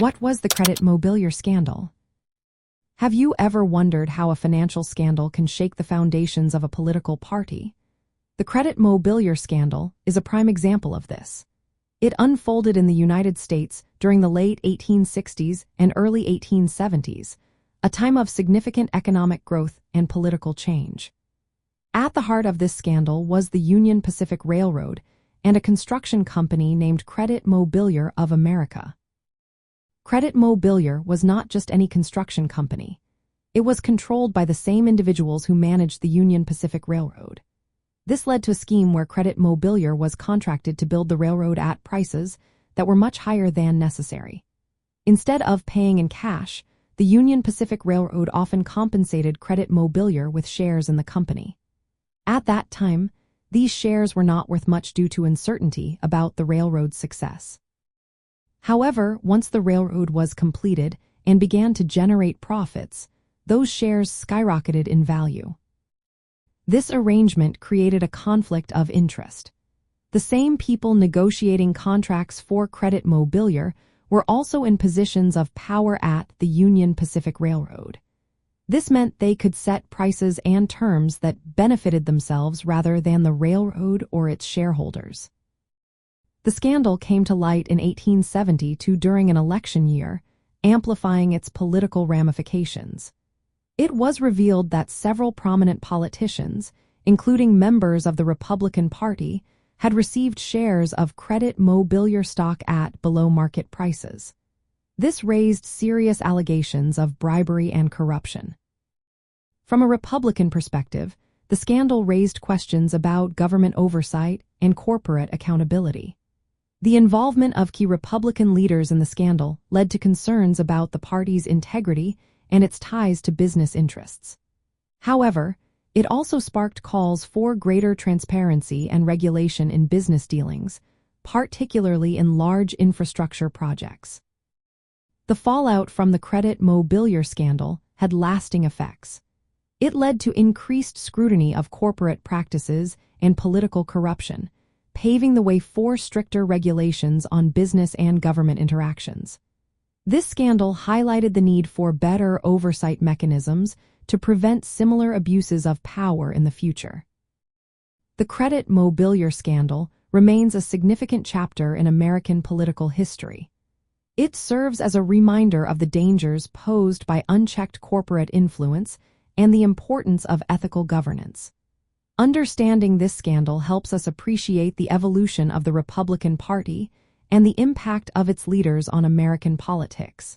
What was the Credit Mobilier scandal? Have you ever wondered how a financial scandal can shake the foundations of a political party? The Credit Mobilier scandal is a prime example of this. It unfolded in the United States during the late 1860s and early 1870s, a time of significant economic growth and political change. At the heart of this scandal was the Union Pacific Railroad and a construction company named Credit Mobilier of America. Credit Mobilier was not just any construction company. It was controlled by the same individuals who managed the Union Pacific Railroad. This led to a scheme where Credit Mobilier was contracted to build the railroad at prices that were much higher than necessary. Instead of paying in cash, the Union Pacific Railroad often compensated Credit Mobilier with shares in the company. At that time, these shares were not worth much due to uncertainty about the railroad's success. However, once the railroad was completed and began to generate profits, those shares skyrocketed in value. This arrangement created a conflict of interest. The same people negotiating contracts for Credit Mobilier were also in positions of power at the Union Pacific Railroad. This meant they could set prices and terms that benefited themselves rather than the railroad or its shareholders. The scandal came to light in 1872 during an election year, amplifying its political ramifications. It was revealed that several prominent politicians, including members of the Republican Party, had received shares of Credit Mobilier stock at below-market prices. This raised serious allegations of bribery and corruption. From a Republican perspective, the scandal raised questions about government oversight and corporate accountability. The involvement of key Republican leaders in the scandal led to concerns about the party's integrity and its ties to business interests. However, it also sparked calls for greater transparency and regulation in business dealings, particularly in large infrastructure projects. The fallout from the Credit Mobilier scandal had lasting effects. It led to increased scrutiny of corporate practices and political corruption, paving the way for stricter regulations on business and government interactions. This scandal highlighted the need for better oversight mechanisms to prevent similar abuses of power in the future. The Credit Mobilier scandal remains a significant chapter in American political history. It serves as a reminder of the dangers posed by unchecked corporate influence and the importance of ethical governance. Understanding this scandal helps us appreciate the evolution of the Republican Party and the impact of its leaders on American politics.